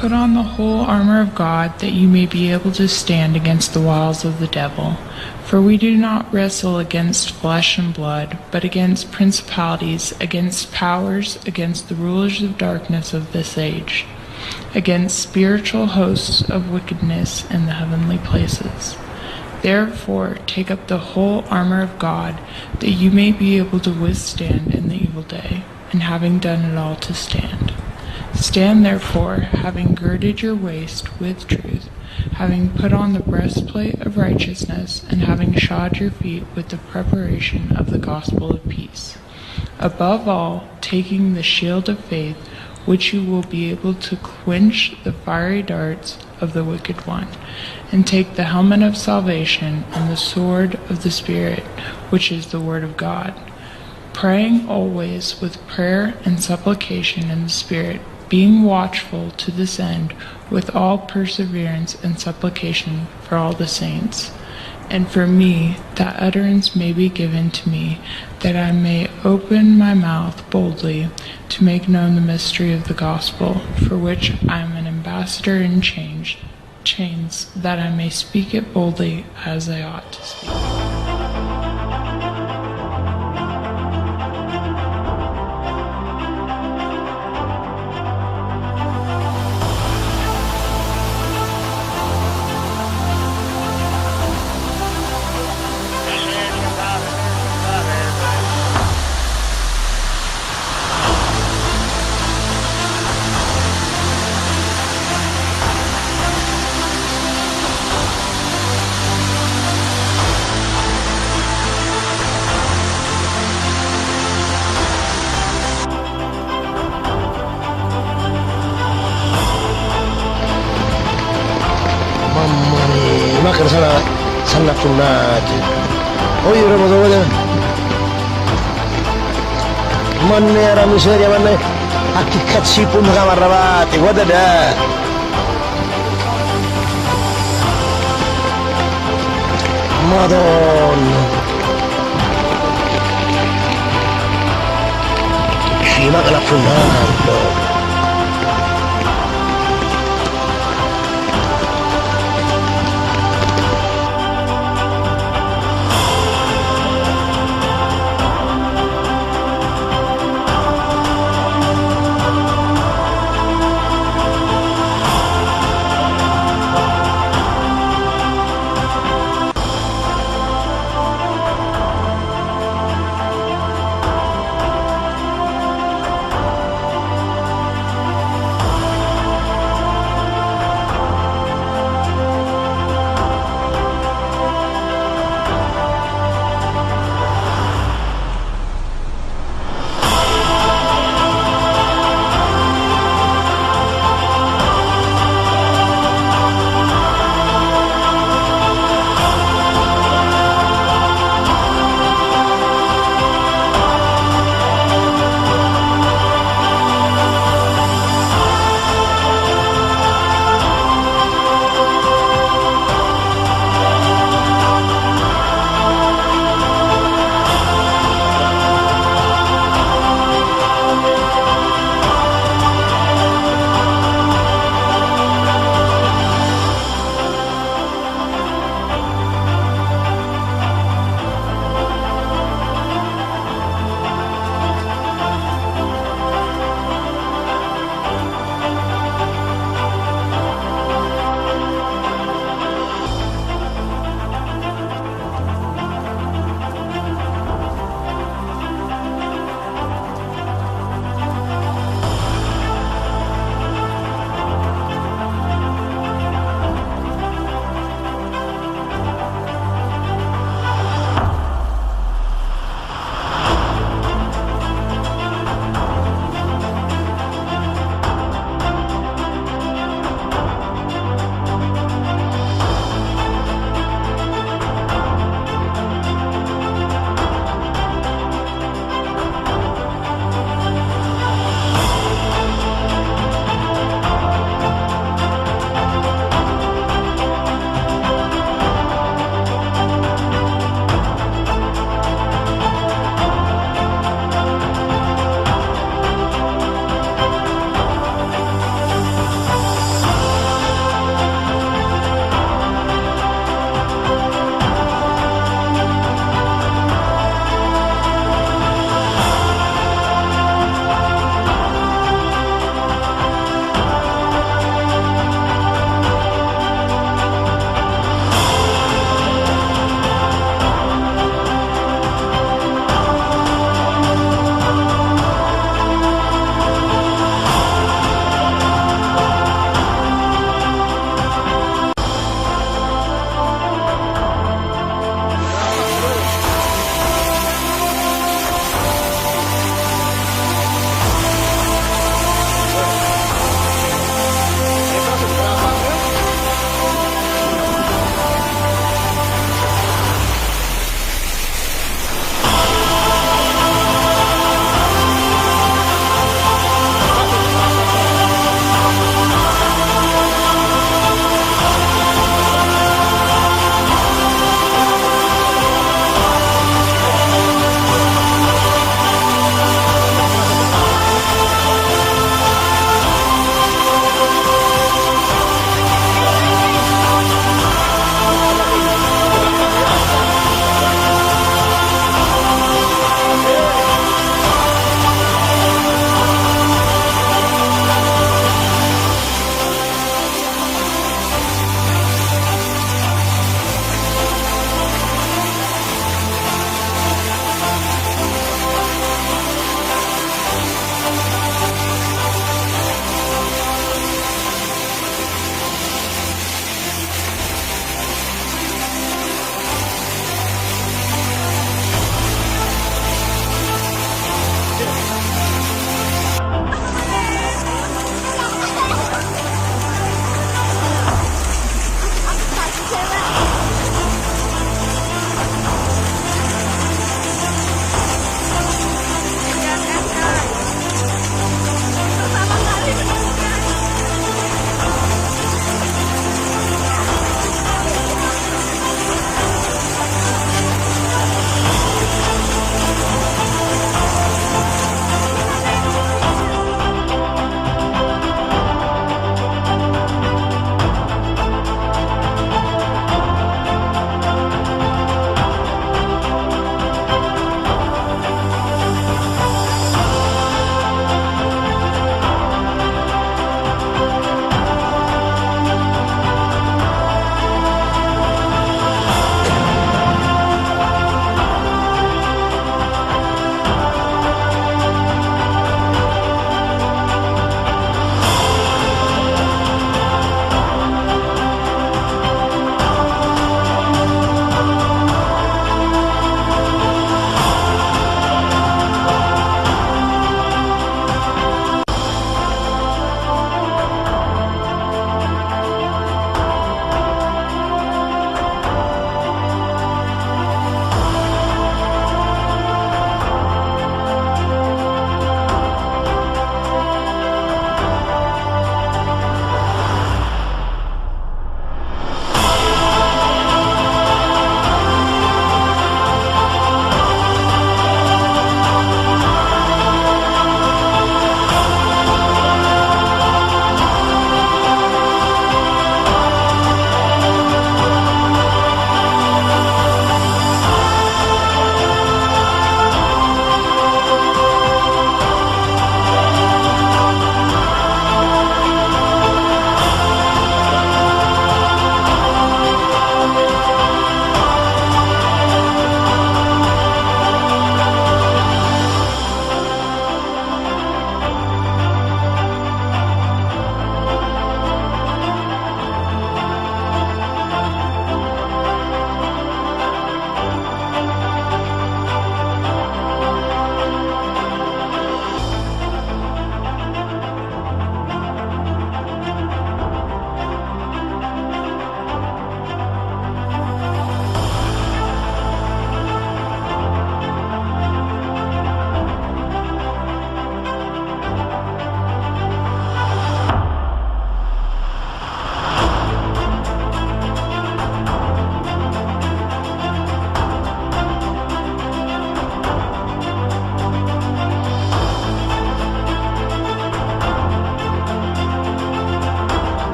Put on the whole armor of God, that you may be able to stand against the wiles of the devil. For we do not wrestle against flesh and blood, but against principalities, against powers, against the rulers of darkness of this age, against spiritual hosts of wickedness in the heavenly places. Therefore, take up the whole armor of God, that you may be able to withstand in the evil day, and having done it all, to stand. Stand therefore, having girded your waist with truth, having put on the breastplate of righteousness, and having shod your feet with the preparation of the gospel of peace. Above all, taking the shield of faith, which you will be able to quench the fiery darts of the wicked one, and take the helmet of salvation and the sword of the Spirit, which is the word of God, praying always with prayer and supplication in the Spirit, being watchful to this end with all perseverance and supplication for all the saints. And for me, that utterance may be given to me, that I may open my mouth boldly to make known the mystery of the gospel, for which I am an ambassador in chains, that I may speak it boldly as I ought to speak. Sana sanna funnati o io ero dove manne era miseria manne a che cazzo pun kamarravati guarda da Madonna scima che la funnando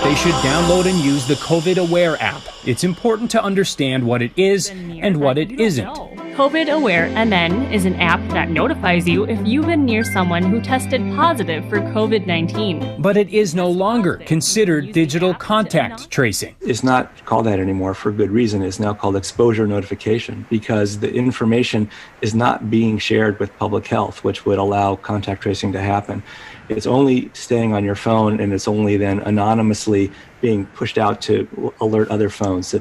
if they should download and use the COVID Aware app. It's important to understand what it is and what it isn't. COVID Aware MN is an app that notifies you if you've been near someone who tested positive for COVID-19. But it is no longer considered digital contact tracing. It's not called that anymore for good reason. It's now called exposure notification because the information is not being shared with public health, which would allow contact tracing to happen. It's only staying on your phone, and it's only then anonymously being pushed out to alert other phones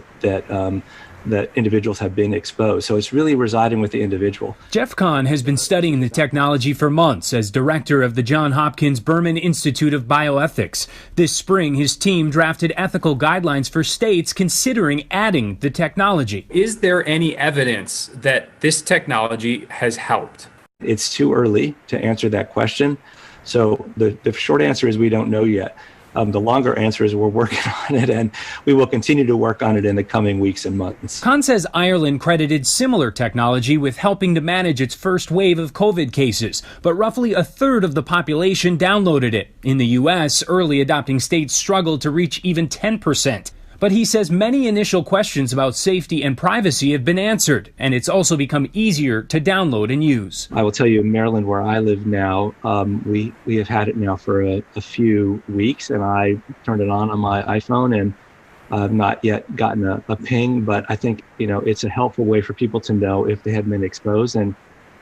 that individuals have been exposed. So it's really residing with the individual. Jeff Kahn has been studying the technology for months as director of the Johns Hopkins Berman Institute of Bioethics. This spring, his team drafted ethical guidelines for states considering adding the technology. Is there any evidence that this technology has helped? It's too early to answer that question. So the short answer is we don't know yet. The longer answer is we're working on it, and we will continue to work on it in the coming weeks and months. Kahn says Ireland credited similar technology with helping to manage its first wave of COVID cases, but roughly a third of the population downloaded it. In the U.S., early adopting states struggled to reach even 10%. But he says many initial questions about safety and privacy have been answered, and it's also become easier to download and use. I will tell you, in Maryland, where I live now, we have had it now for a few weeks, and I turned it on my iPhone, and I've not yet gotten a ping, but I think, it's a helpful way for people to know if they have been exposed and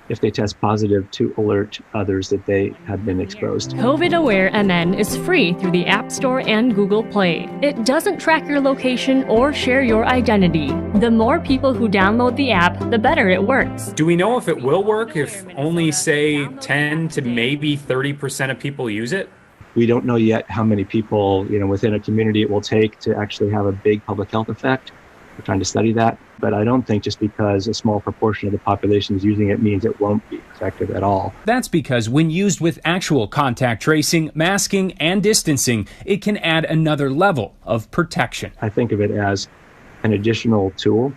if they test positive to alert others that they have been exposed. COVID Aware MN is free through the App Store and Google Play. It doesn't track your location or share your identity. The more people who download the app, the better it works. Do we know if it will work if only, say, 10 to maybe 30% of people use it? We don't know yet how many people, within a community it will take to actually have a big public health effect. We're trying to study that, but I don't think just because a small proportion of the population is using it means it won't be effective at all. That's because when used with actual contact tracing, masking, and distancing, it can add another level of protection. I think of it as an additional tool.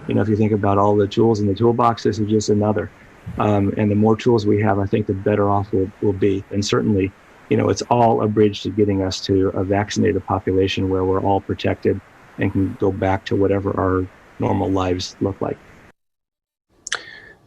If you think about all the tools in the toolbox, this is just another. And the more tools we have, I think the better off we'll be. And certainly, it's all a bridge to getting us to a vaccinated population where we're all protected and can go back to whatever our normal lives look like.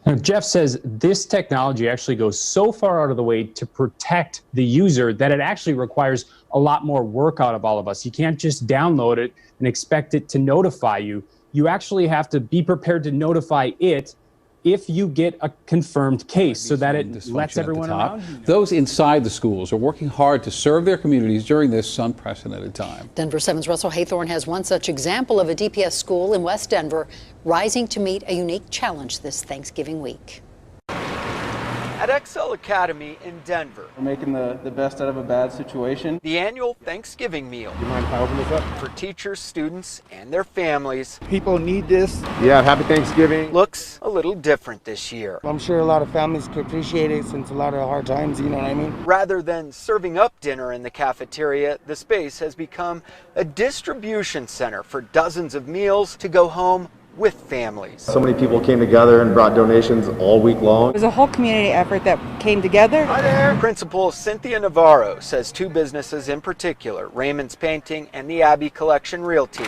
Now, Jeff says this technology actually goes so far out of the way to protect the user that it actually requires a lot more work out of all of us. You can't just download it and expect it to notify you. You actually have to be prepared to notify it if you get a confirmed case so that it lets everyone around you know. Those inside the schools are working hard to serve their communities during this unprecedented time. Denver 7's Russell Haythorne has one such example of a DPS school in West Denver rising to meet a unique challenge this Thanksgiving week. At Excel Academy in Denver, we're making the best out of a bad situation. The annual Thanksgiving meal. Do you mind if I open this up? For teachers, students, and their families. People need this. Yeah, happy Thanksgiving. Looks a little different this year. I'm sure a lot of families could appreciate it since a lot of hard times, you know what I mean? Rather than serving up dinner in the cafeteria, the space has become a distribution center for dozens of meals to go home with families. So many people came together and brought donations all week long. It was a whole community effort that came together. Hi there. Principal Cynthia Navarro says two businesses in particular, Raymond's Painting and the Abbey Collection Realty,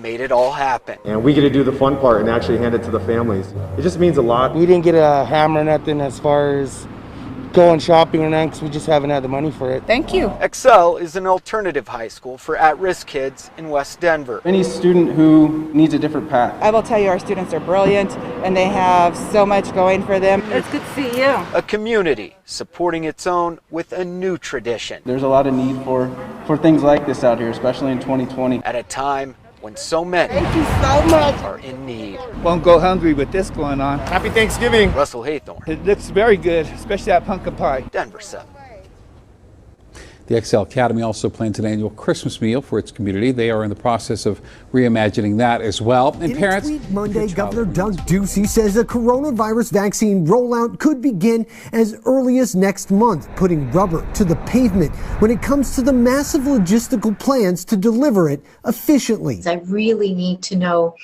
made it all happen. And we get to do the fun part and actually hand it to the families. It just means a lot. We didn't get a hammer or nothing as far as going shopping or nothing because we just haven't had the money for it. Thank you. Excel is an alternative high school for at-risk kids in West Denver. Any student who needs a different path. I will tell you, our students are brilliant and they have so much going for them. It's good to see you. A community supporting its own with a new tradition. There's a lot of need for things like this out here, especially in 2020. At a time when so many Thank you so much. Are in need. Won't go hungry with this going on. Happy Thanksgiving. Russell Haythorne. It looks very good, especially that pumpkin pie. Denver 7. The Excel Academy also plans an annual Christmas meal for its community. They are in the process of reimagining that as well. And in parents. A tweet Monday, Governor Doug Ducey says a coronavirus vaccine rollout could begin as early as next month, putting rubber to the pavement when it comes to the massive logistical plans to deliver it efficiently. I really need to know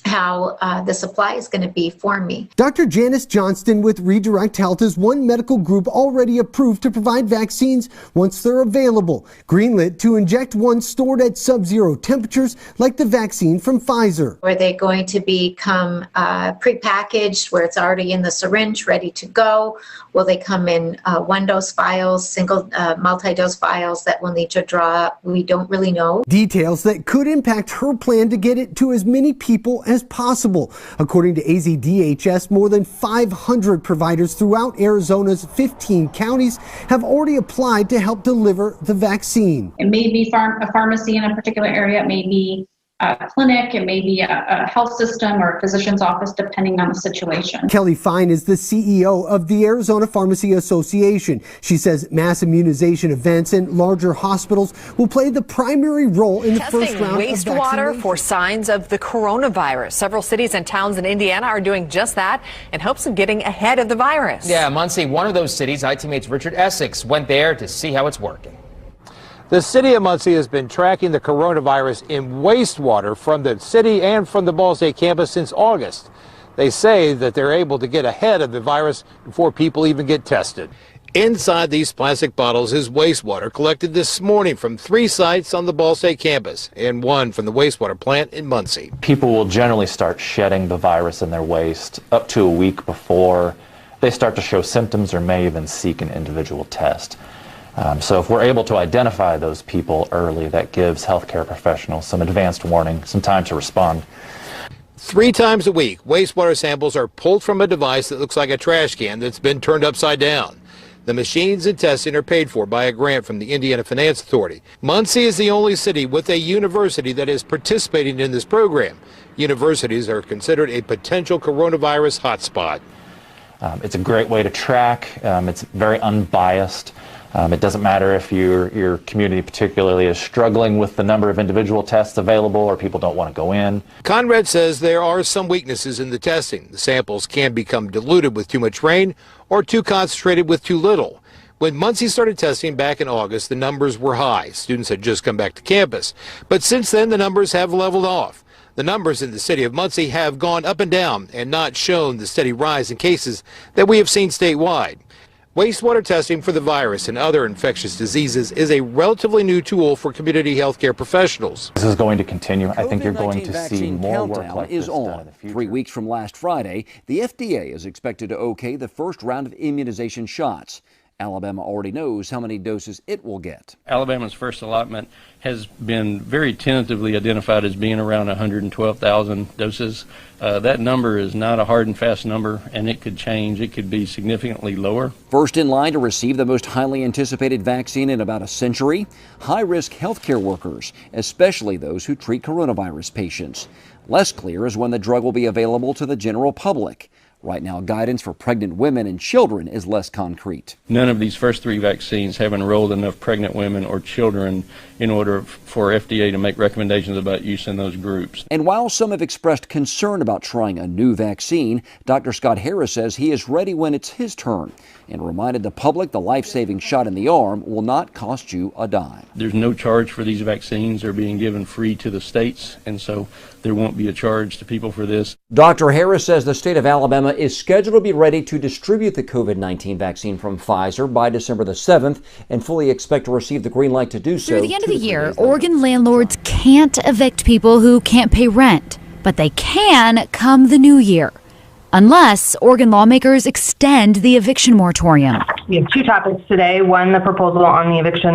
how the supply is going to be for me. Dr. Janice Johnston with Redirect Health is one medical group already approved to provide vaccines once they're available, greenlit to inject one stored at sub-zero temperatures like the vaccine from Pfizer. Are they going to become prepackaged where it's already in the syringe, ready to go? Will they come in one-dose vials, single multi-dose vials that we'll need to draw up? We don't really know. Details that could impact her plan to get it to as many people as possible. According to AZDHS, more than 500 providers throughout Arizona's 15 counties have already applied to help deliver the vaccine. It may be a pharmacy in a particular area, it may be a clinic, it may be a health system or a physician's office, depending on the situation. Kelly Fine is the CEO of the Arizona Pharmacy Association. She says mass immunization events and larger hospitals will play the primary role in the first round of wastewater for signs of the coronavirus. Several cities and towns in Indiana are doing just that in hopes of getting ahead of the virus. Yeah, Muncie, one of those cities. ITMA's Richard Essex went there to see how it's working. The city of Muncie has been tracking the coronavirus in wastewater from the city and from the Ball State campus since August. They say that they're able to get ahead of the virus before people even get tested. Inside these plastic bottles is wastewater collected this morning from 3 sites on the Ball State campus and 1 from the wastewater plant in Muncie. People will generally start shedding the virus in their waste up to a week before they start to show symptoms or may even seek an individual test. So if we're able to identify those people early, that gives healthcare professionals some advanced warning, some time to respond. 3 times a week, wastewater samples are pulled from a device that looks like a trash can that's been turned upside down. The machines and testing are paid for by a grant from the Indiana Finance Authority. Muncie is the only city with a university that is participating in this program. Universities are considered a potential coronavirus hotspot. It's a great way to track. It's very unbiased. It doesn't matter if your community particularly is struggling with the number of individual tests available or people don't want to go in. Conrad says there are some weaknesses in the testing. The samples can become diluted with too much rain or too concentrated with too little. When Muncie started testing back in August, the numbers were high. Students had just come back to campus. But since then, the numbers have leveled off. The numbers in the city of Muncie have gone up and down and not shown the steady rise in cases that we have seen statewide. Wastewater testing for the virus and other infectious diseases is a relatively new tool for community healthcare professionals. This is going to continue. I think you're going to see more work like is this done on. in the future. 3 weeks from last Friday, the FDA is expected to okay the first round of immunization shots. Alabama already knows how many doses it will get. Alabama's first allotment has been very tentatively identified as being around 112,000 doses. That number is not a hard and fast number, and it could change. It could be significantly lower. First in line to receive the most highly anticipated vaccine in about a century, high-risk healthcare workers, especially those who treat coronavirus patients. Less clear is when the drug will be available to the general public. Right now, guidance for pregnant women and children is less concrete. None of these first 3 vaccines have enrolled enough pregnant women or children in order for FDA to make recommendations about use in those groups. And while some have expressed concern about trying a new vaccine, Dr. Scott Harris says he is ready when it's his turn and reminded the public the life-saving shot in the arm will not cost you a dime. There's no charge for these vaccines. They're being given free to the states, and so there won't be a charge to people for this. Dr. Harris says the state of Alabama is scheduled to be ready to distribute the COVID-19 vaccine from Pfizer by December the 7th and fully expect to receive the green light to do so. Through the end of the year, Oregon landlords can't evict people who can't pay rent, but they can come the new year, unless Oregon lawmakers extend the eviction moratorium. We have 2 topics today. One, the proposal on the eviction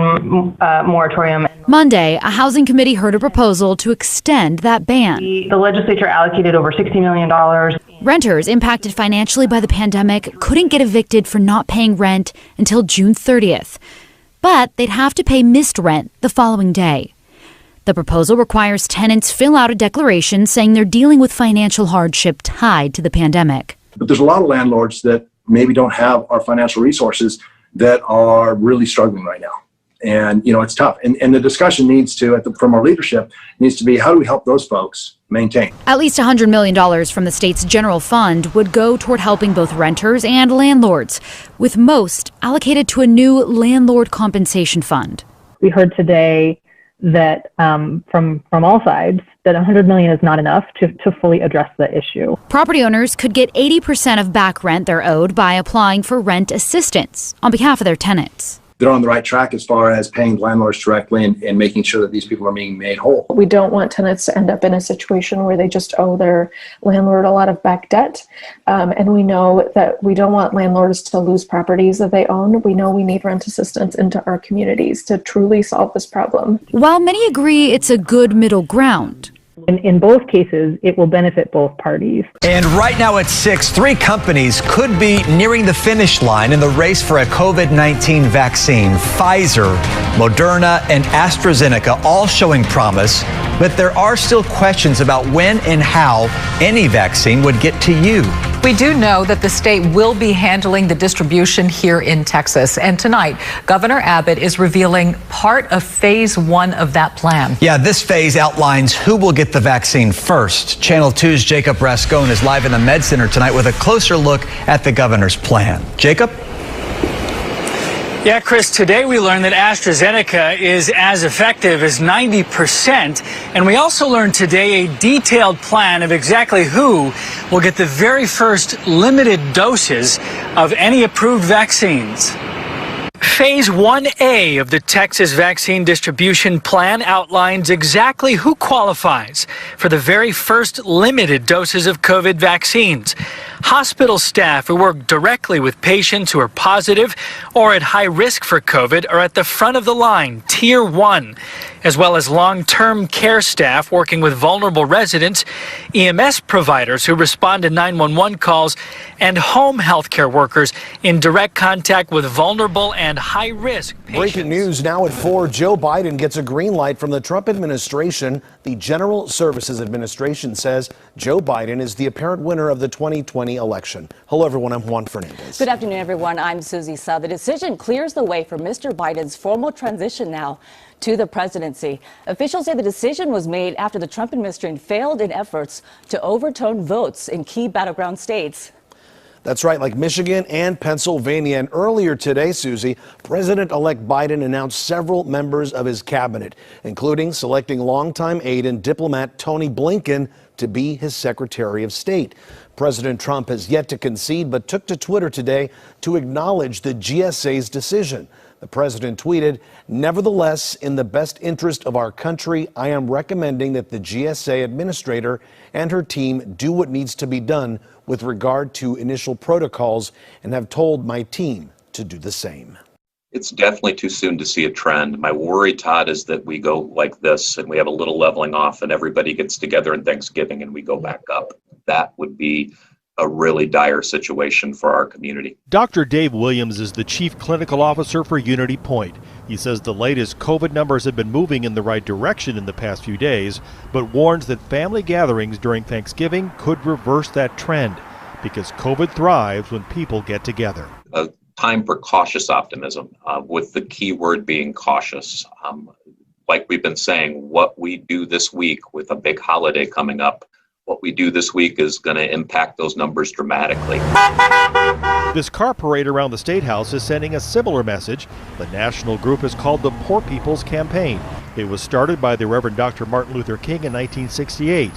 moratorium. Monday, a housing committee heard a proposal to extend that ban. The legislature allocated over $60 million. Renters impacted financially by the pandemic couldn't get evicted for not paying rent until June 30th, but they'd have to pay missed rent the following day. The proposal requires tenants fill out a declaration saying they're dealing with financial hardship tied to the pandemic. But there's a lot of landlords that maybe don't have our financial resources that are really struggling right now. And, it's tough. And the discussion needs to, from our leadership, needs to be how do we help those folks maintain? At least $100 million from the state's general fund would go toward helping both renters and landlords, with most allocated to a new landlord compensation fund. We heard today that from all sides that $100 million is not enough to fully address the issue. Property owners could get 80% of back rent they're owed by applying for rent assistance on behalf of their tenants. They're on the right track as far as paying landlords directly and making sure that these people are being made whole. We don't want tenants to end up in a situation where they just owe their landlord a lot of back debt. And we know that we don't want landlords to lose properties that they own. We know we need rent assistance into our communities to truly solve this problem. While many agree it's a good middle ground, In both cases, it will benefit both parties. And right now at 6, 3 companies could be nearing the finish line in the race for a COVID-19 vaccine. Pfizer, Moderna, and AstraZeneca all showing promise, but there are still questions about when and how any vaccine would get to you. We do know that the state will be handling the distribution here in Texas. And tonight, Governor Abbott is revealing part of phase 1 of that plan. Yeah, this phase outlines who will get the vaccine first. Channel 2's Jacob Rascone is live in the Med Center tonight with a closer look at the governor's plan. Jacob? Yeah, Chris, today we learned that AstraZeneca is as effective as 90%. And we also learned today a detailed plan of exactly who will get the very first limited doses of any approved vaccines. Phase 1A of the Texas vaccine distribution plan outlines exactly who qualifies for the very first limited doses of COVID vaccines. Hospital staff who work directly with patients who are positive or at high risk for COVID are at the front of the line, Tier 1, as well as long-term care staff working with vulnerable residents, EMS providers who respond to 911 calls, and home health care workers in direct contact with vulnerable and high-risk patients. Breaking news now at 4. Joe Biden gets a green light from the Trump administration. The General Services Administration says Joe Biden is the apparent winner of the 2020 election. Hello, everyone. I'm Juan Fernandez. Good afternoon, everyone. I'm Susie Sa. The decision clears the way for Mr. Biden's formal transition now to the presidency. Officials say the decision was made after the Trump administration failed in efforts to overturn votes in key battleground states. That's right, like Michigan and Pennsylvania. And earlier today, Susie, President-elect Biden announced several members of his cabinet, including selecting longtime aide and diplomat Tony Blinken to be his Secretary of State. President Trump has yet to concede, but took to Twitter today to acknowledge the GSA's decision. The president tweeted, "Nevertheless, in the best interest of our country, I am recommending that the GSA administrator and her team do what needs to be done with regard to initial protocols and have told my team to do the same." It's definitely too soon to see a trend. My worry, Todd, is that we go like this and we have a little leveling off and everybody gets together in Thanksgiving and we go back up. That would be a really dire situation for our community. Dr. Dave Williams is the Chief Clinical Officer for Unity Point. He says the latest COVID numbers have been moving in the right direction in the past few days, but warns that family gatherings during Thanksgiving could reverse that trend because COVID thrives when people get together. A time for cautious optimism, with the key word being cautious. Like we've been saying, what we do this week with a big holiday coming up, what we do this week is going to impact those numbers dramatically. This car parade around the State House is sending a similar message. The national group is called the Poor People's Campaign. It was started by the Reverend Dr. Martin Luther King in 1968.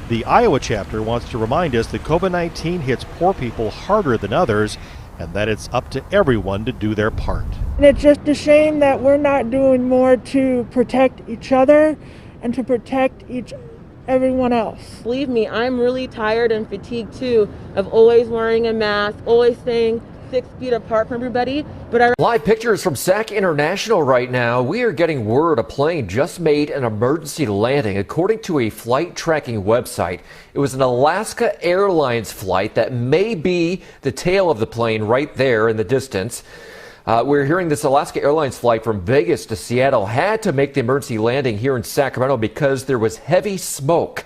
The Iowa chapter wants to remind us that COVID-19 hits poor people harder than others, and that it's up to everyone to do their part. And it's just a shame that we're not doing more to protect each other and to protect everyone else. Believe me, I'm really tired and fatigued too of always wearing a mask, always staying 6 feet apart from everybody. But Live pictures from SAC International right now. We are getting word a plane just made an emergency landing. According to a flight tracking website, it was an Alaska Airlines flight that may be the tail of the plane right there in the distance. We're hearing this Alaska Airlines flight from Vegas to Seattle had to make the emergency landing here in Sacramento because there was heavy smoke.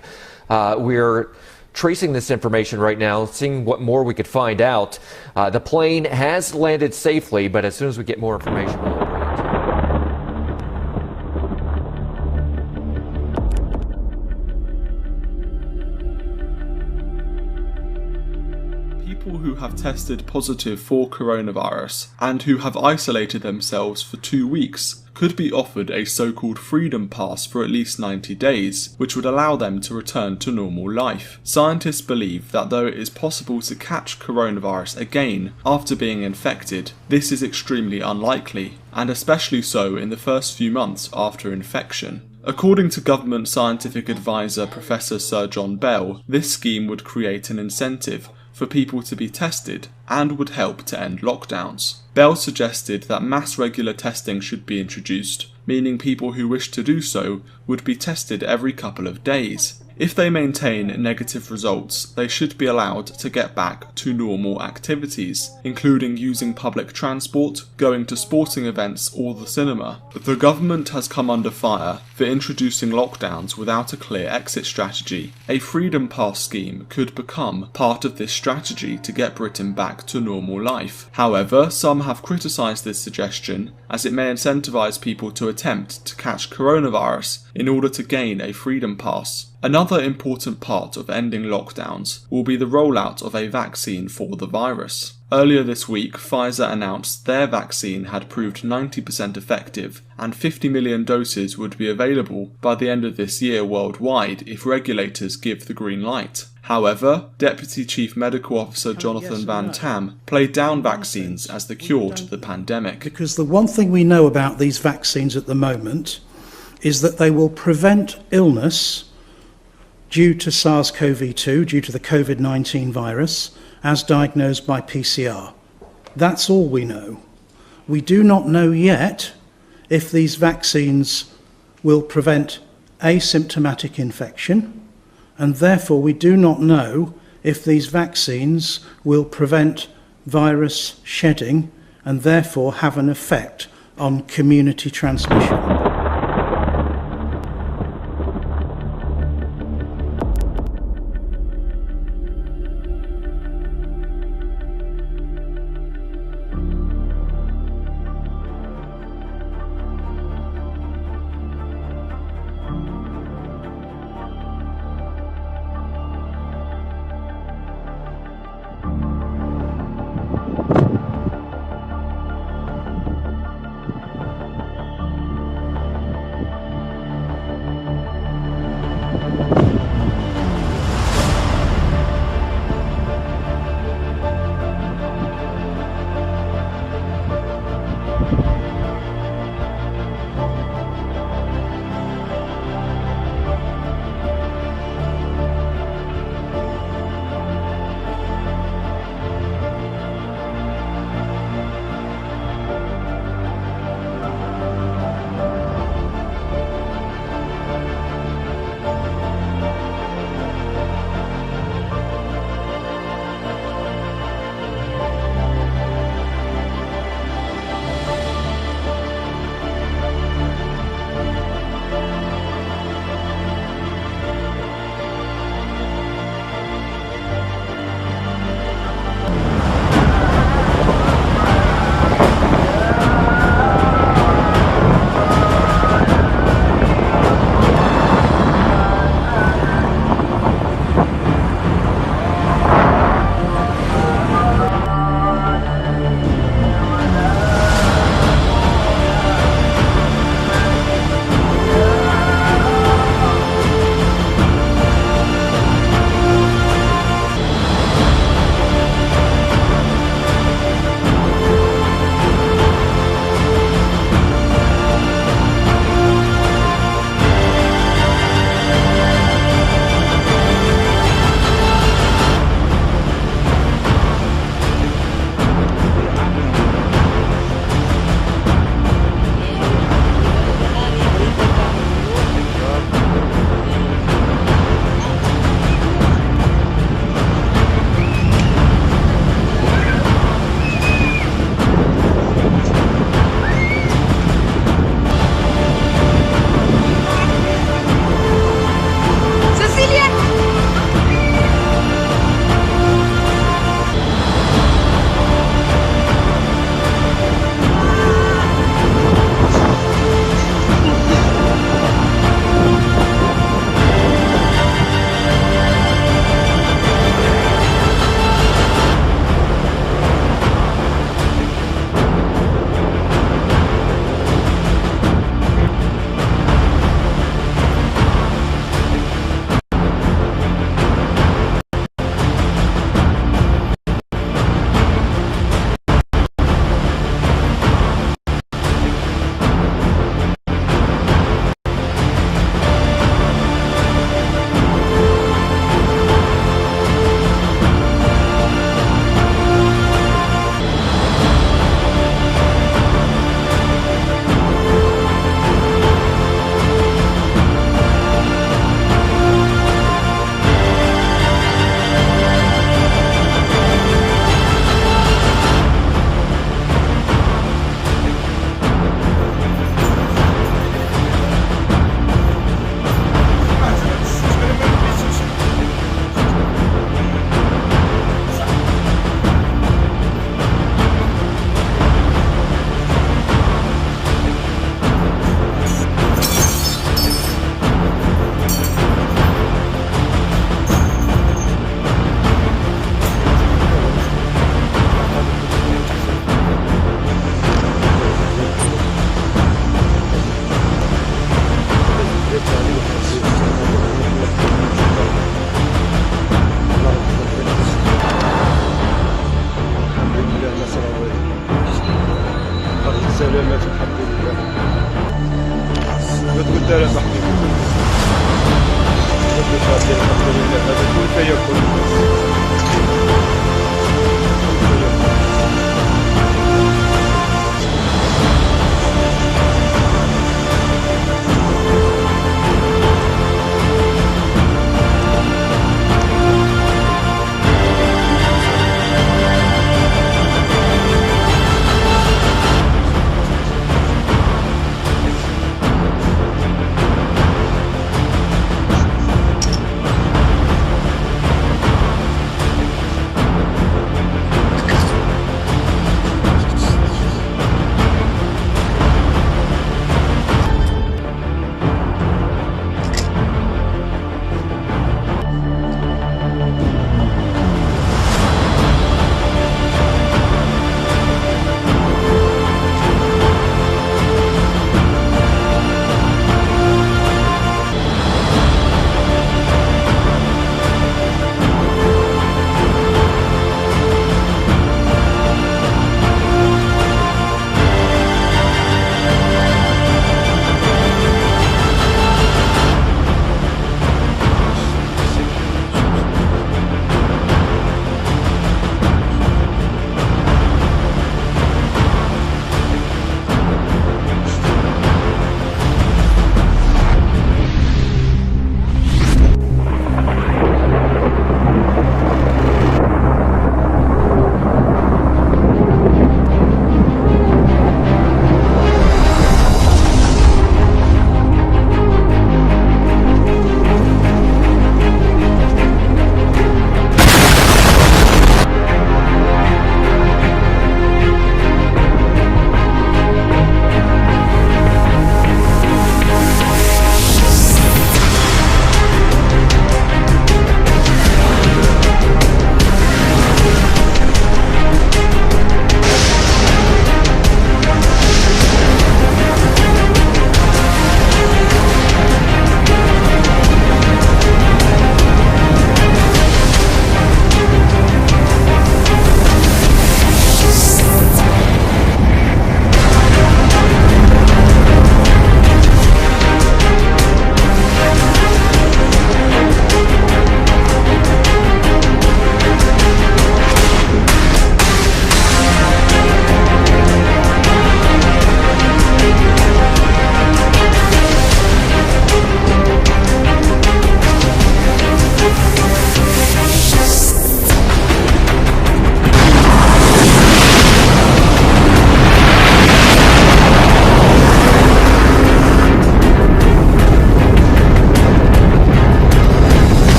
We're tracing this information right now, seeing what more we could find out. The plane has landed safely, but as soon as we get more information, we'll bring it to you. People who have tested positive for coronavirus and who have isolated themselves for 2 weeks could be offered a so-called freedom pass for at least 90 days, which would allow them to return to normal life. Scientists believe that though it is possible to catch coronavirus again after being infected, this is extremely unlikely, and especially so in the first few months after infection. According to government scientific advisor Professor Sir John Bell, this scheme would create an incentive for people to be tested and would help to end lockdowns. Bell suggested that mass regular testing should be introduced, meaning people who wish to do so would be tested every couple of days. If they maintain negative results, they should be allowed to get back to normal activities, including using public transport, going to sporting events or the cinema. The government has come under fire for introducing lockdowns without a clear exit strategy. A freedom pass scheme could become part of this strategy to get Britain back to normal life. However, some have criticised this suggestion as it may incentivise people to attempt to catch coronavirus in order to gain a freedom pass. Another important part of ending lockdowns will be the rollout of a vaccine for the virus. Earlier this week, Pfizer announced their vaccine had proved 90% effective and 50 million doses would be available by the end of this year worldwide if regulators give the green light. However, Deputy Chief Medical Officer Jonathan Van Tam played down vaccines as the cure to the pandemic. Because the one thing we know about these vaccines at the moment is that they will prevent illness due to SARS-CoV-2, due to the COVID-19 virus, as diagnosed by PCR. That's all we know. We do not know yet if these vaccines will prevent asymptomatic infection, and therefore we do not know if these vaccines will prevent virus shedding and therefore have an effect on community transmission. لا محمود. الحمد لله هذا كل شيء يكون.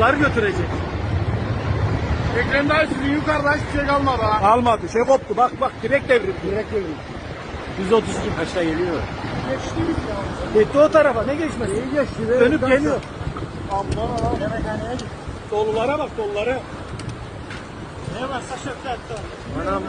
çocuklar götürecek. Ekrem dayı sizin yukarıda hiçbir şey kalmadı ha. Almadı. Şey koptu. Bak direkt devrildi. Direkt devrildi. 132 kaçta geliyor? Geçti ya. Gitti o tarafa. Ne geçmesi? İyi geçti. Dönüp geliyor. Allah. Yemekhaneye gitti. Dolulara bak dolulara. Ne varsa şöpte attı. Anam.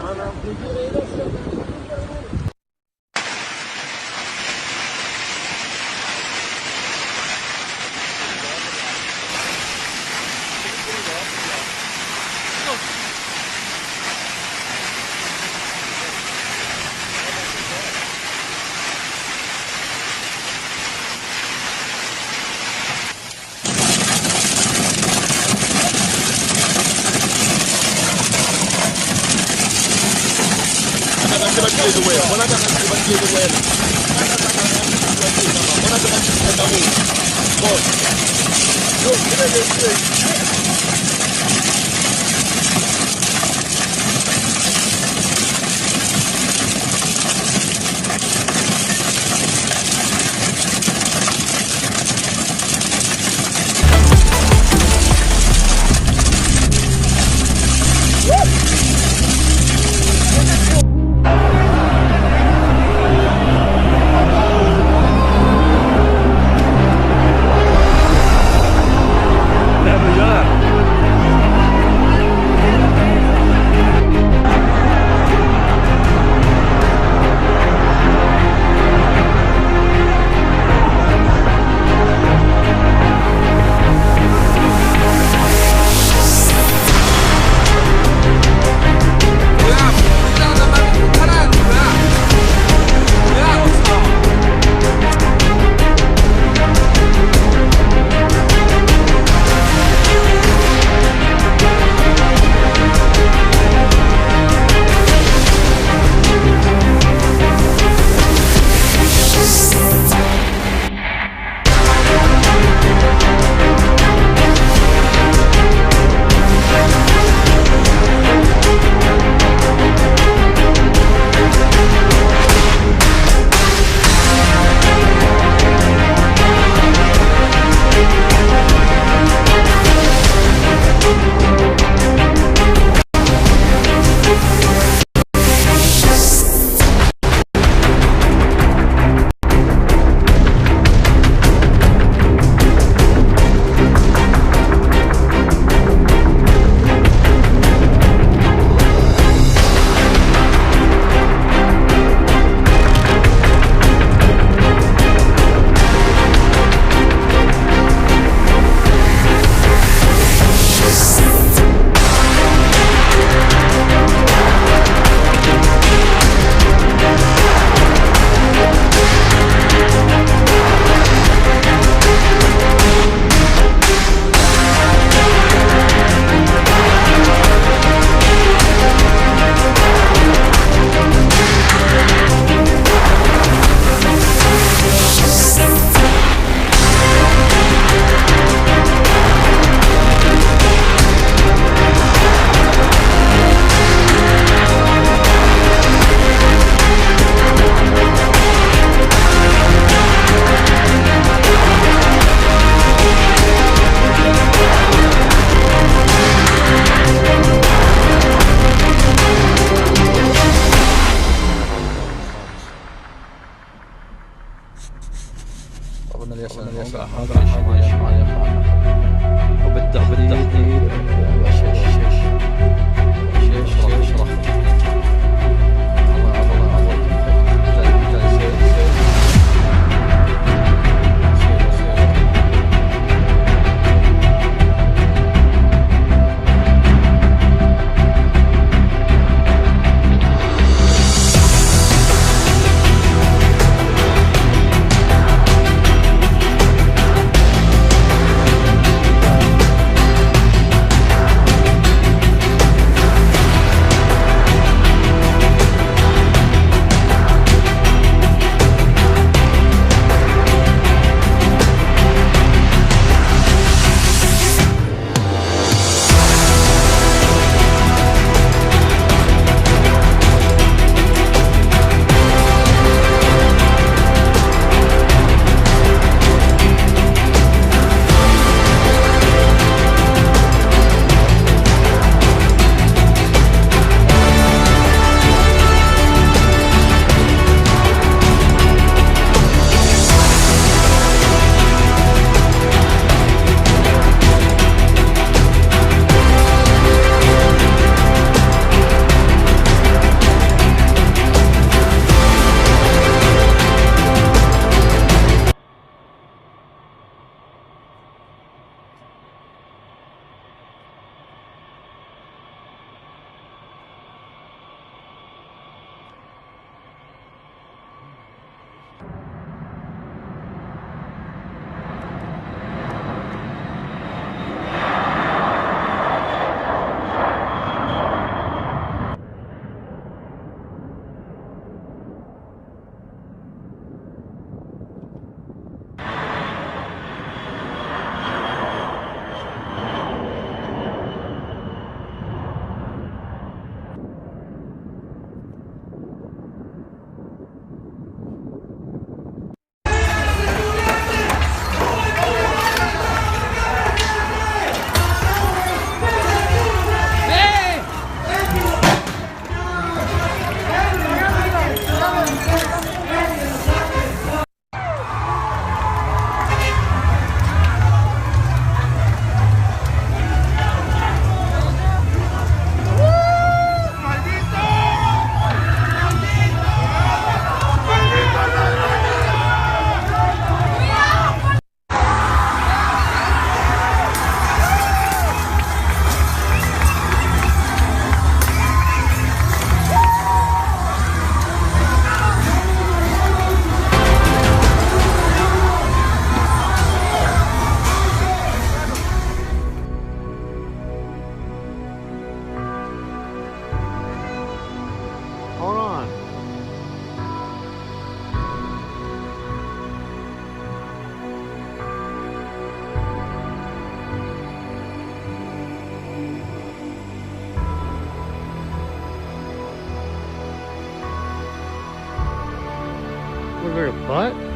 bigger butt?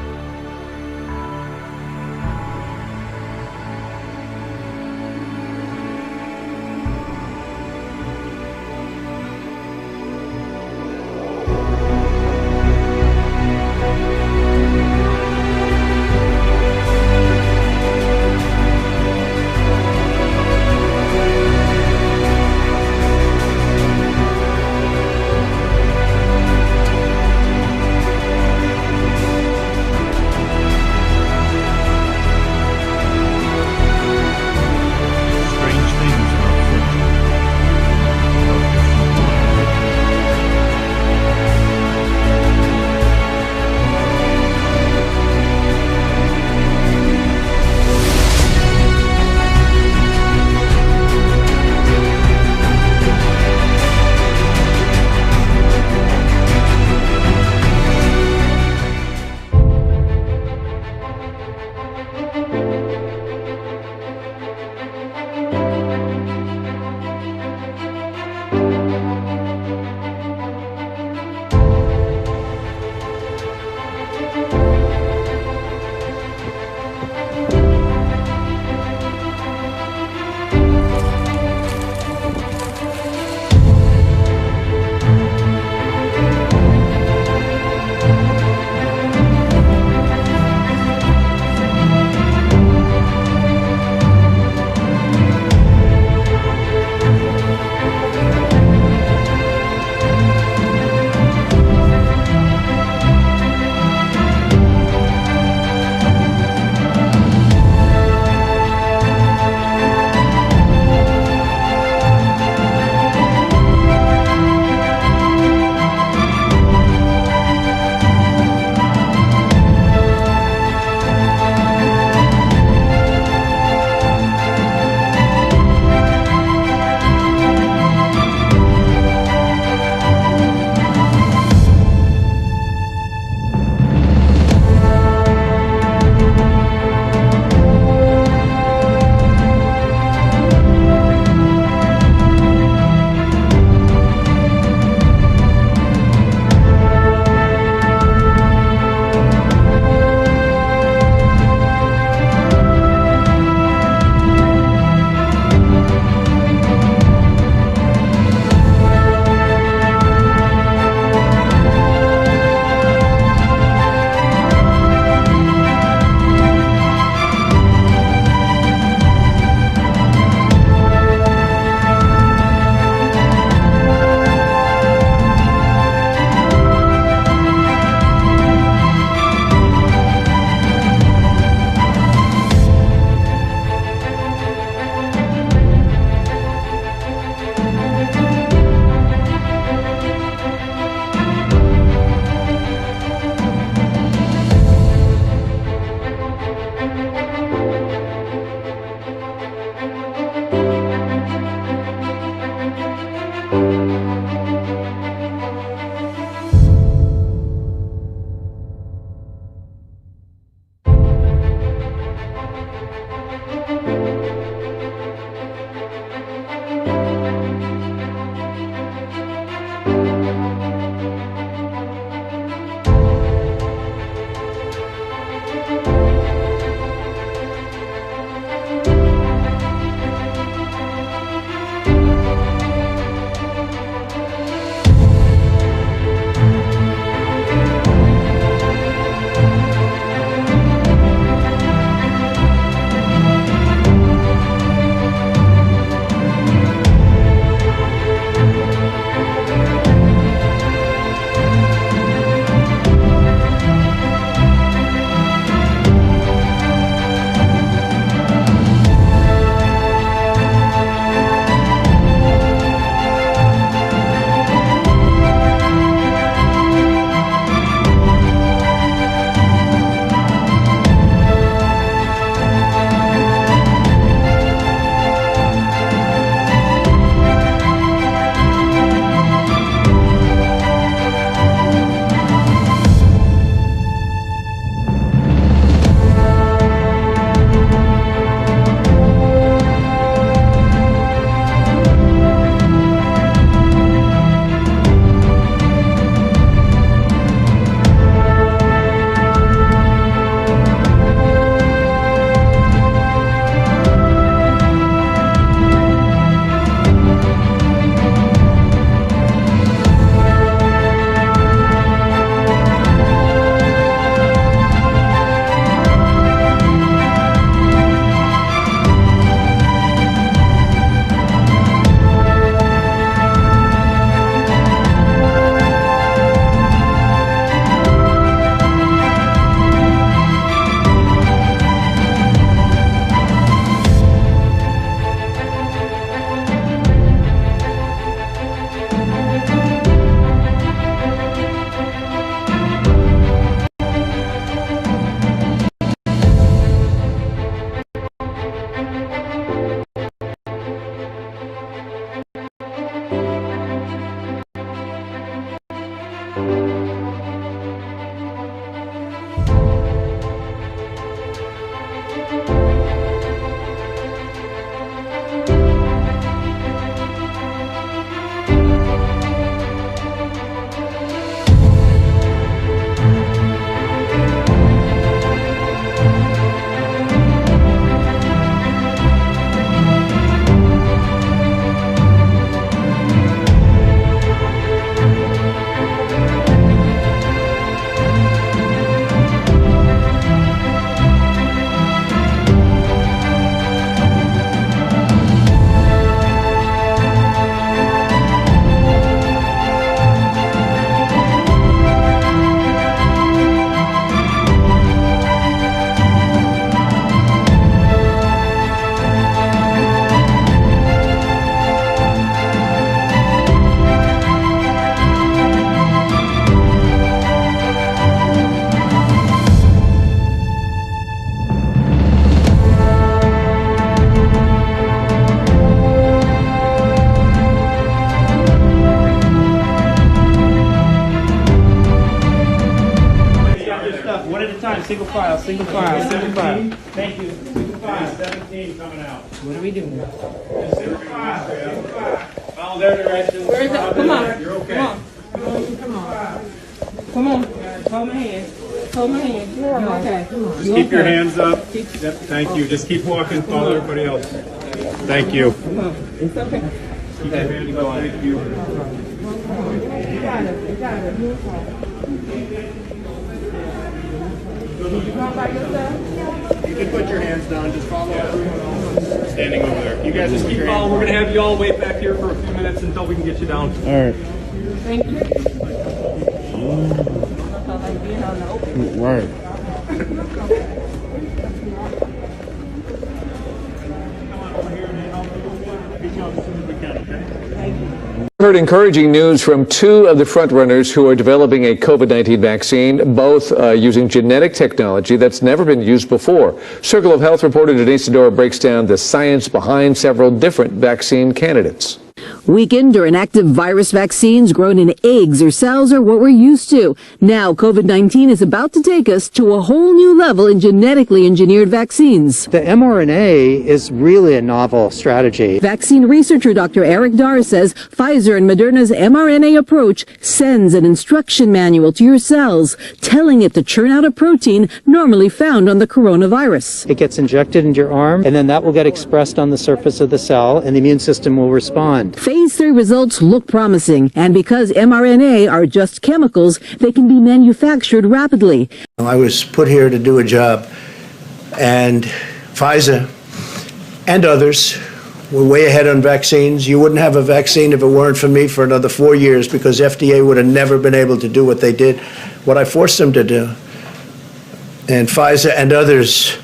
Single file, single file, single file. Thank you. Single file, 17 coming out. What are we doing? Single file. Follow their directions. Where is it? Come on. You're okay. Come on. Come on. Come on. Hold my hand. Hold my hand. You're okay. Come on. Just keep your hands up. Yep, thank you. Just keep walking. Follow everybody else. Thank you. Come on. It's okay. Keep your hands up. Thank you. You got it. You got it. You're okay. Did you come by yourself? You can put your hands down. Just follow through. Standing over there. You guys just keep following. We're going to have you all wait back here for a few minutes until we can get you down. All right. Thank you. Right. Heard encouraging news from two of the frontrunners who are developing a COVID-19 vaccine, both using genetic technology that's never been used before. Circle of Health reporter Denise Sedora breaks down the science behind several different vaccine candidates. Weakened or inactive virus vaccines grown in eggs or cells are what we're used to. Now, COVID-19 is about to take us to a whole new level in genetically engineered vaccines. The mRNA is really a novel strategy. Vaccine researcher Dr. Eric Dar says Pfizer and Moderna's mRNA approach sends an instruction manual to your cells, telling it to churn out a protein normally found on the coronavirus. It gets injected into your arm, and then that will get expressed on the surface of the cell, and the immune system will respond. Phase 3 results look promising, and because mRNA are just chemicals, they can be manufactured rapidly. I was put here to do a job, and Pfizer and others were way ahead on vaccines. You wouldn't have a vaccine if it weren't for me for another 4 years, because FDA would have never been able to do what they did, what I forced them to do. And Pfizer and others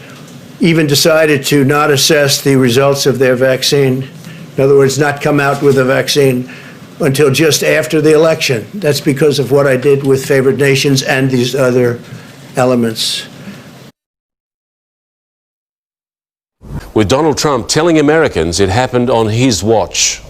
even decided to not assess the results of their vaccine. In other words, not come out with a vaccine until just after the election. That's because of what I did with favored nations and these other elements. With Donald Trump telling Americans it happened on his watch.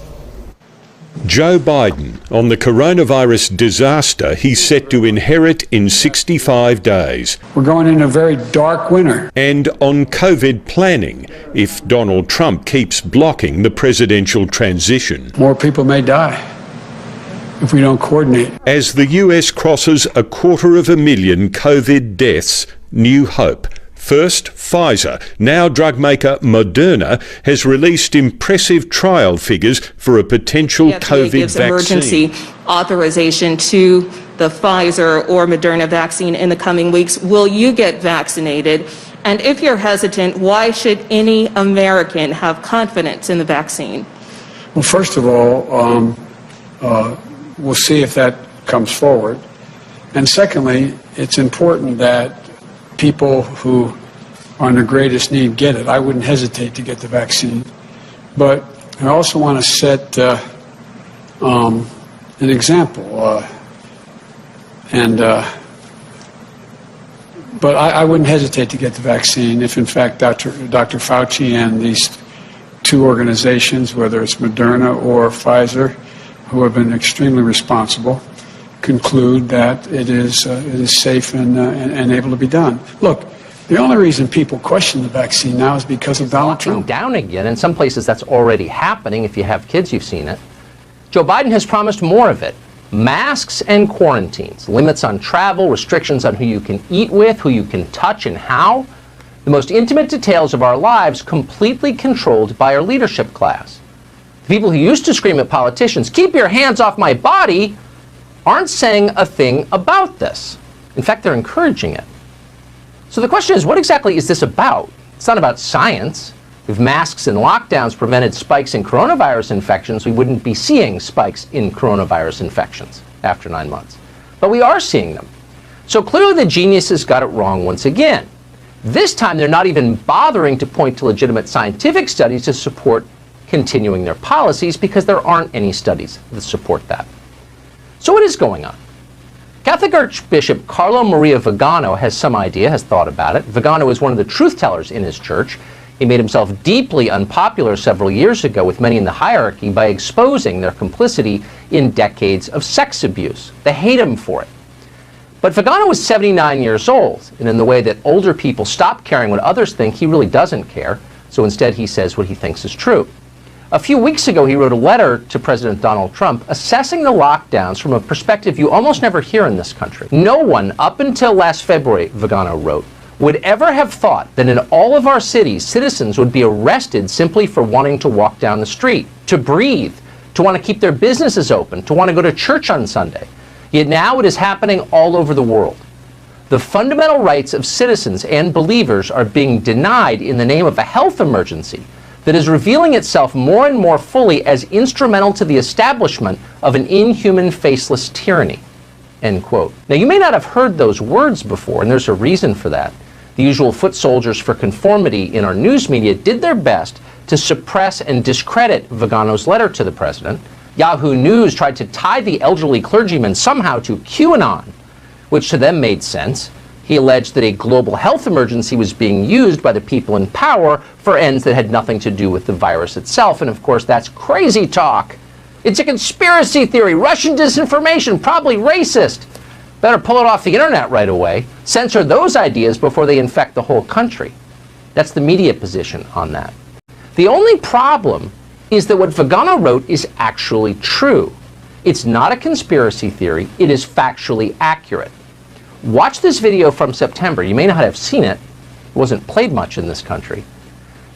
Joe Biden on the coronavirus disaster he's set to inherit in 65 days. We're going into a very dark winter. And on COVID planning if Donald Trump keeps blocking the presidential transition. More people may die if we don't coordinate. As the US crosses 250,000 COVID deaths, new hope. First, Pfizer, now drug maker Moderna, has released impressive trial figures for a potential COVID gives vaccine. Emergency authorization to the Pfizer or Moderna vaccine in the coming weeks. Will you get vaccinated? And if you're hesitant, why should any American have confidence in the vaccine? Well, first of all, we'll see if that comes forward. And secondly, it's important that people who are in the greatest need get it. I wouldn't hesitate to get the vaccine. But I also want to set an example. But I wouldn't hesitate to get the vaccine if, in fact, Dr. Fauci and these two organizations, whether it's Moderna or Pfizer, who have been extremely responsible, conclude that it is safe and able to be done. Look, the only reason people question the vaccine now is because of Donald Trump. Down again. In some places that's already happening. If you have kids, you've seen it. Joe Biden has promised more of it. Masks and quarantines, limits on travel, restrictions on who you can eat with, who you can touch and how. The most intimate details of our lives completely controlled by our leadership class. The people who used to scream at politicians, "Keep your hands off my body," aren't saying a thing about this. In fact, they're encouraging it. So the question is, what exactly is this about? It's not about science. If masks and lockdowns prevented spikes in coronavirus infections, we wouldn't be seeing spikes in coronavirus infections after 9 months. But we are seeing them. So clearly the geniuses got it wrong once again. This time they're not even bothering to point to legitimate scientific studies to support continuing their policies, because there aren't any studies that support that. So what is going on? Catholic Archbishop Carlo Maria Vigano has some idea, has thought about it. Vigano is one of the truth tellers in his church. He made himself deeply unpopular several years ago with many in the hierarchy by exposing their complicity in decades of sex abuse. They hate him for it. But Vigano was 79 years old, and in the way that older people stop caring what others think, he really doesn't care. So instead he says what he thinks is true. A few weeks ago, he wrote a letter to President Donald Trump assessing the lockdowns from a perspective you almost never hear in this country. No one, up until last February, Vigano wrote, would ever have thought that in all of our cities, citizens would be arrested simply for wanting to walk down the street, to breathe, to want to keep their businesses open, to want to go to church on Sunday. Yet now it is happening all over the world. The fundamental rights of citizens and believers are being denied in the name of a health emergency that is revealing itself more and more fully as instrumental to the establishment of an inhuman, faceless tyranny. End quote. Now, you may not have heard those words before, and there's a reason for that. The usual foot soldiers for conformity in our news media did their best to suppress and discredit Vigano's letter to the president. Yahoo News tried to tie the elderly clergyman somehow to QAnon, which to them made sense. He alleged that a global health emergency was being used by the people in power for ends that had nothing to do with the virus itself. And of course, that's crazy talk. It's a conspiracy theory, Russian disinformation, probably racist. Better pull it off the internet right away. Censor those ideas before they infect the whole country. That's the media position on that. The only problem is that what Vigano wrote is actually true. It's not a conspiracy theory. It is factually accurate. Watch this video from September. You may not have seen it. It wasn't played much in this country.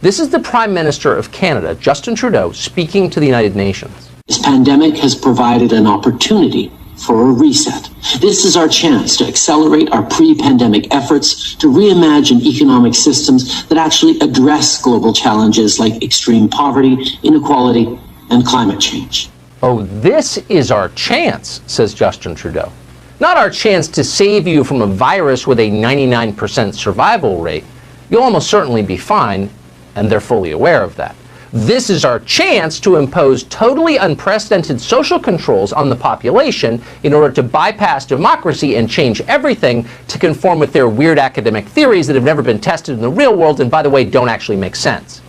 This is the Prime Minister of Canada, Justin Trudeau, speaking to the United Nations. This pandemic has provided an opportunity for a reset. This is our chance to accelerate our pre-pandemic efforts to reimagine economic systems that actually address global challenges like extreme poverty, inequality, and climate change. Oh, this is our chance, says Justin Trudeau. Not our chance to save you from a virus with a 99% survival rate. You'll almost certainly be fine, and they're fully aware of that. This is our chance to impose totally unprecedented social controls on the population in order to bypass democracy and change everything to conform with their weird academic theories that have never been tested in the real world and, by the way, don't actually make sense.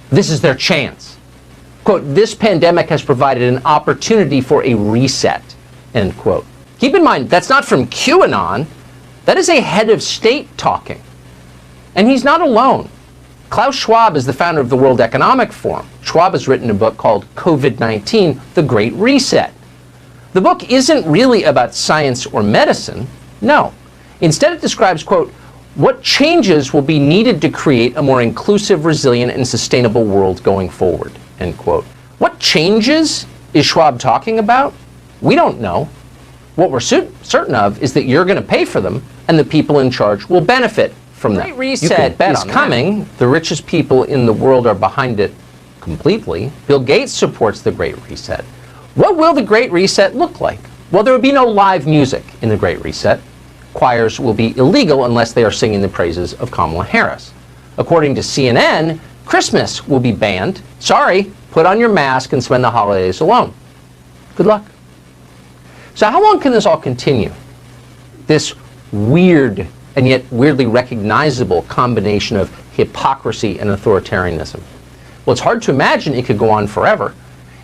This is their chance. Quote, this pandemic has provided an opportunity for a reset, end quote. Keep in mind, that's not from QAnon. That is a head of state talking. And he's not alone. Klaus Schwab is the founder of the World Economic Forum. Schwab has written a book called COVID-19, The Great Reset. The book isn't really about science or medicine. No. Instead, it describes, quote, what changes will be needed to create a more inclusive, resilient, and sustainable world going forward, end quote. What changes is Schwab talking about? We don't know. What we're certain of is that you're going to pay for them, and the people in charge will benefit from that. Great Reset is coming. The richest people in the world are behind it completely. Bill Gates supports the Great Reset. What will the Great Reset look like? Well, there will be no live music in the Great Reset. Choirs will be illegal unless they are singing the praises of Kamala Harris. According to CNN, Christmas will be banned. Sorry, put on your mask and spend the holidays alone. Good luck. So how long can this all continue? This weird and yet weirdly recognizable combination of hypocrisy and authoritarianism. Well, it's hard to imagine it could go on forever.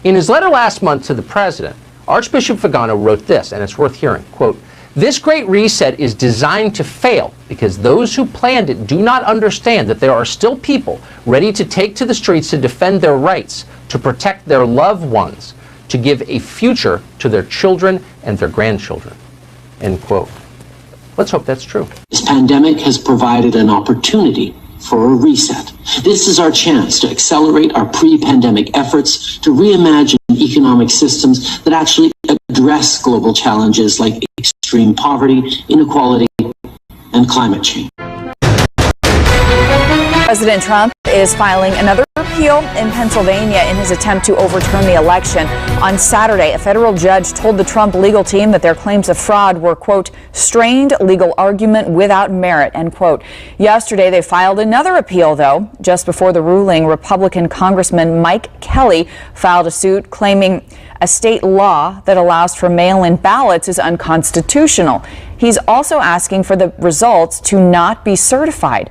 In his letter last month to the president, Archbishop Vigano wrote this, and it's worth hearing, quote, "This great reset is designed to fail because those who planned it do not understand that there are still people ready to take to the streets to defend their rights, to protect their loved ones, to give a future to their children and their grandchildren." End quote. Let's hope that's true. This pandemic has provided an opportunity for a reset. This is our chance to accelerate our pre-pandemic efforts to reimagine economic systems that actually address global challenges like extreme poverty, inequality, and climate change. President Trump is filing another appeal in Pennsylvania in his attempt to overturn the election. On Saturday, a federal judge told the Trump legal team that their claims of fraud were, quote, strained legal argument without merit, end quote. Yesterday, they filed another appeal, though. Just before the ruling, Republican Congressman Mike Kelly filed a suit claiming a state law that allows for mail-in ballots is unconstitutional. He's also asking for the results to not be certified.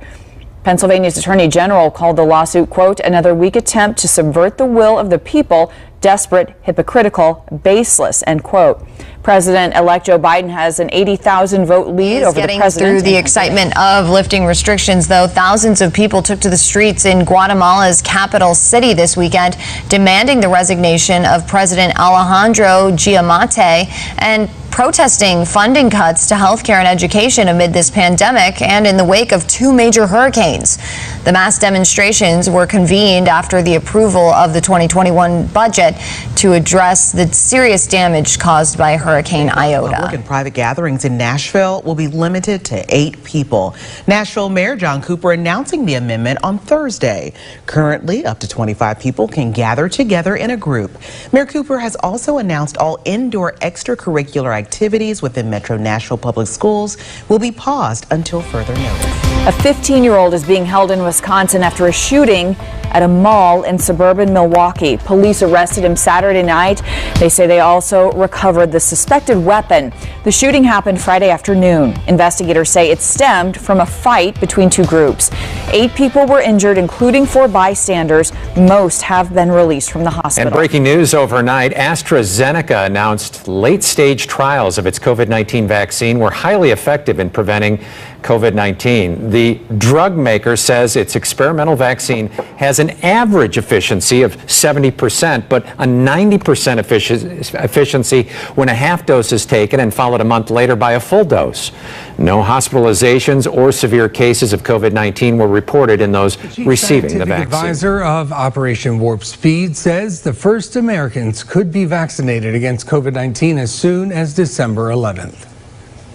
Pennsylvania's Attorney General called the lawsuit, quote, another weak attempt to subvert the will of the people, desperate, hypocritical, baseless, end quote. President-elect Joe Biden has an 80,000 vote lead over the president. Through the excitement of lifting restrictions, though, thousands of people took to the streets in Guatemala's capital city this weekend, demanding the resignation of President Alejandro Giammattei and protesting funding cuts to healthcare and education amid this pandemic and in the wake of two major hurricanes. The mass demonstrations were convened after the approval of the 2021 budget to address the serious damage caused by Hurricane Iota. Public and private gatherings in Nashville will be limited to 8 people. Nashville Mayor John Cooper announcing the amendment on Thursday. Currently, up to 25 people can gather together in a group. Mayor Cooper has also announced all indoor extracurricular activities within Metro Nashville Public Schools will be paused until further notice. A 15-year-old is being held in Wisconsin after a shooting at a mall in suburban Milwaukee. Police arrested him Saturday night. They say they also recovered the suspected weapon. The shooting happened Friday afternoon. Investigators say it stemmed from a fight between two groups. 8 people were injured, including 4 bystanders. Most have been released from the hospital. And breaking news overnight, AstraZeneca announced late-stage trials of its COVID-19 vaccine were highly effective in preventing COVID-19. The drug maker says its experimental vaccine has an average efficiency of 70%, but a 90% efficiency when a half dose is taken and followed a month later by a full dose. No hospitalizations or severe cases of COVID-19 were reported in those receiving the vaccine. Advisor of Operation Warp Speed says the first Americans could be vaccinated against COVID-19 as soon as December 11th.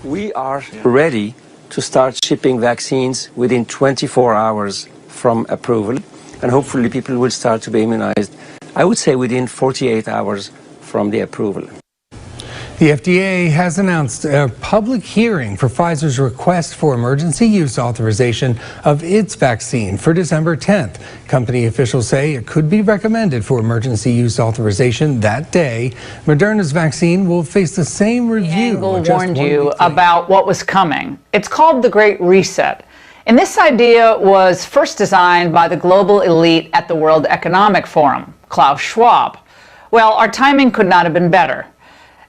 We are ready to start shipping vaccines within 24 hours from approval, and hopefully people will start to be immunized, I would say, within 48 hours from the approval. The FDA has announced a public hearing for Pfizer's request for emergency use authorization of its vaccine for December 10th. Company officials say it could be recommended for emergency use authorization that day. Moderna's vaccine will face the same review. Angle warned you about what was coming. It's called the Great Reset. And this idea was first designed by the global elite at the World Economic Forum, Klaus Schwab. Well, our timing could not have been better.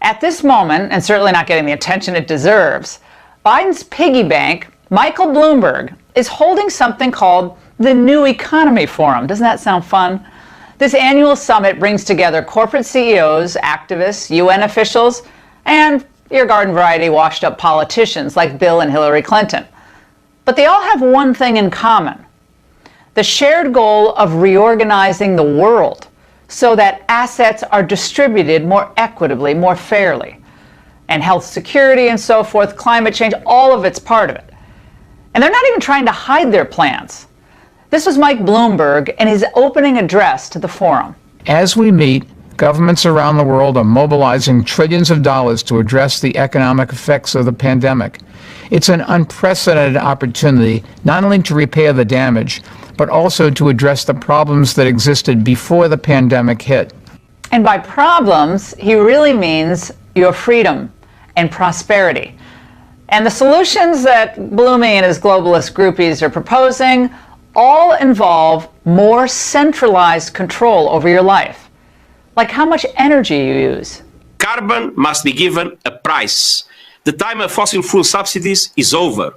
At this moment, and certainly not getting the attention it deserves, Biden's piggy bank, Michael Bloomberg, is holding something called the New Economy Forum. Doesn't that sound fun? This annual summit brings together corporate CEOs, activists, UN officials, and your garden variety washed up politicians like Bill and Hillary Clinton. But they all have one thing in common: the shared goal of reorganizing the world so that assets are distributed more equitably, more fairly. And health security and so forth, climate change, all of it's part of it. And they're not even trying to hide their plans. This was Mike Bloomberg in his opening address to the forum. As we meet, governments around the world are mobilizing trillions of dollars to address the economic effects of the pandemic. It's an unprecedented opportunity not only to repair the damage, but also to address the problems that existed before the pandemic hit. And by problems, he really means your freedom and prosperity. And the solutions that Bloomy and his globalist groupies are proposing all involve more centralized control over your life, like how much energy you use, Carbon must be given a price. The time of fossil fuel subsidies is over.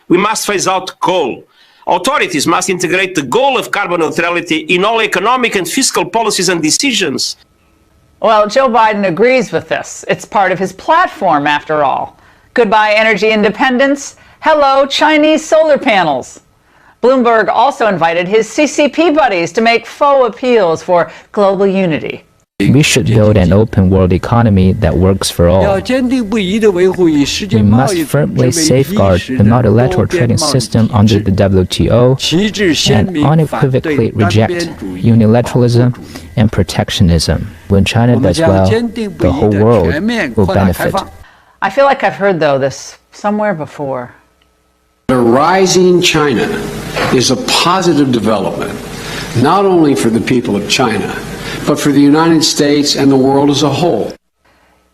We must phase out coal. Authorities must integrate the goal of carbon neutrality in all economic and fiscal policies and decisions. Well, Joe Biden agrees with this. It's part of his platform, after all. Goodbye energy independence. Hello, Chinese solar panels. Bloomberg also invited his CCP buddies to make faux appeals for global unity. We should build an open world economy that works for all. We must firmly safeguard the multilateral trading system under the WTO and unequivocally reject unilateralism and protectionism. When China does well, the whole world will benefit. I feel like I've heard, though, this somewhere before. A rising China is a positive development, not only for the people of China, but for the United States and the world as a whole.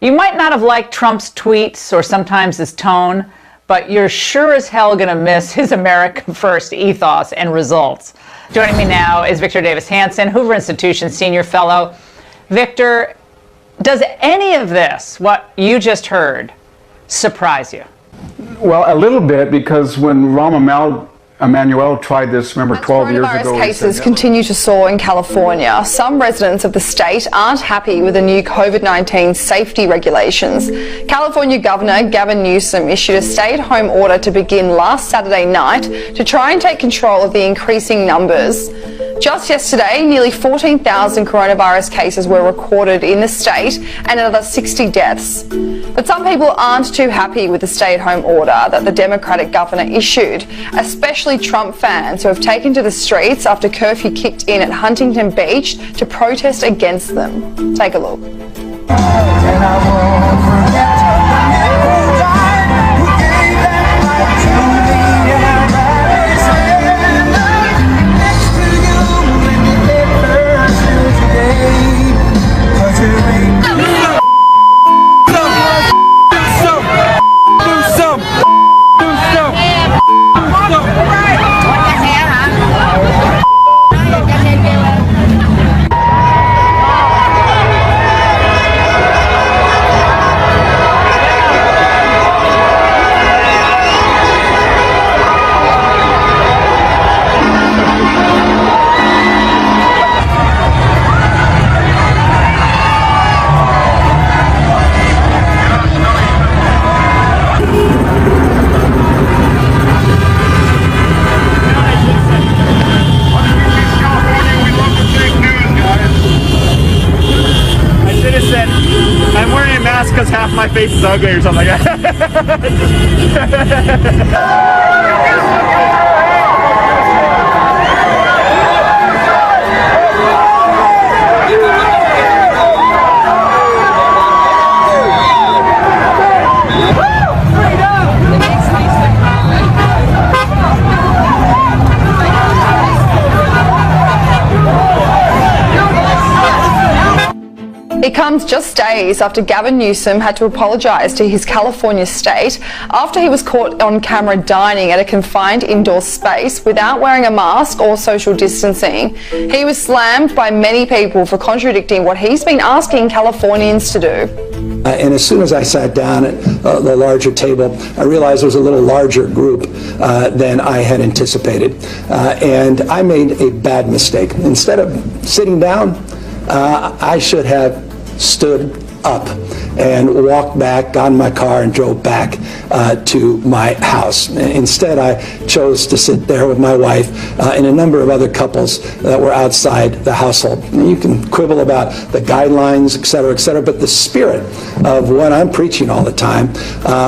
You might not have liked Trump's tweets or sometimes his tone, but you're sure as hell going to miss his America First ethos and results. Joining me now is Victor Davis Hanson, Hoover Institution Senior Fellow. Victor, does any of this, what you just heard, surprise you? Well, a little bit, because when Rahm Emanuel tried this, remember, 12 years ago. Coronavirus cases continue to soar in California. Some residents of the state aren't happy with the new COVID-19 safety regulations. California Governor Gavin Newsom issued a stay-at-home order to begin last Saturday night to try and take control of the increasing numbers. Just yesterday, nearly 14,000 coronavirus cases were recorded in the state and another 60 deaths. But some people aren't too happy with the stay-at-home order that the Democratic governor issued, especially Trump fans who have taken to the streets after curfew kicked in at Huntington Beach to protest against them. Take a look. I'm wearing a mask because half my face is ugly or something like that. It comes just days after Gavin Newsom had to apologise to his California state after he was caught on camera dining at a confined indoor space without wearing a mask or social distancing. He was slammed by many people for contradicting what he's been asking Californians to do. And as soon as I sat down at the larger table, I realized it was a little larger group than I had anticipated. And I made a bad mistake. Instead of sitting down, I should have stood up and walked back, got in my car and drove back to my house. Instead, I chose to sit there with my wife and a number of other couples that were outside the household. And you can quibble about the guidelines, et cetera, but the spirit of what I'm preaching all the time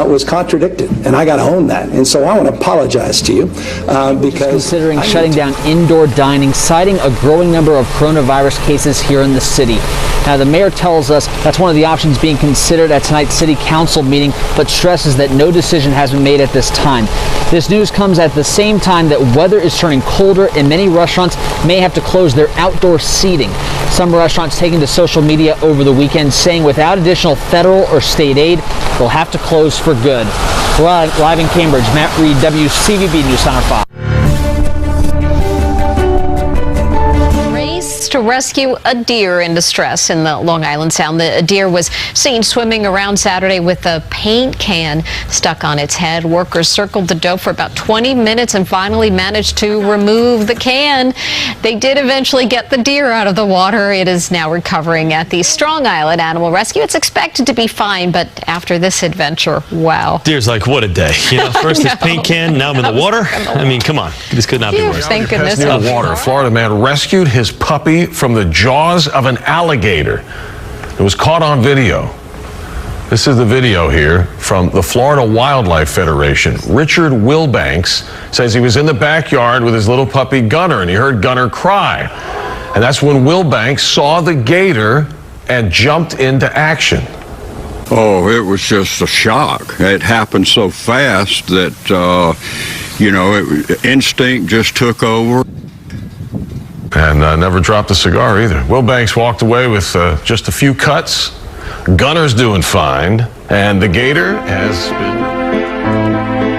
was contradicted, and I got to own that. And so I want to apologize to you because considering shutting down indoor dining, citing a growing number of coronavirus cases here in the city. Now, the mayor tells us that's one of the options being considered at tonight's city council meeting, but stresses that no decision has been made at this time. This news comes at the same time that weather is turning colder and many restaurants may have to close their outdoor seating. Some restaurants taking to social media over the weekend saying without additional federal or state aid, they'll have to close for good. We're live in Cambridge. Matt Reed, WCVB News Center 5. to rescue a deer in distress in the Long Island Sound. The deer was seen swimming around Saturday with a paint can stuck on its head. Workers circled the doe for about 20 minutes and finally managed to remove the can. They did eventually get the deer out of the water. It is now recovering at the Strong Island Animal Rescue. It's expected to be fine, but after this adventure, wow. Deer's like, what a day. You know, first this paint can, now I'm in the water. I mean, come on. This could not be worse. Thank goodness. Near the water, a Florida man rescued his puppy from the jaws of an alligator. It was caught on video. This is the video here from the Florida Wildlife Federation. Richard Wilbanks says he was in the backyard with his little puppy Gunner, and he heard Gunner cry. And that's when Wilbanks saw the gator and jumped into action. Oh, it was just a shock. It happened so fast that, instinct just took over. And never dropped a cigar either. Wilbanks walked away with just a few cuts. Gunner's doing fine, and the gator has been...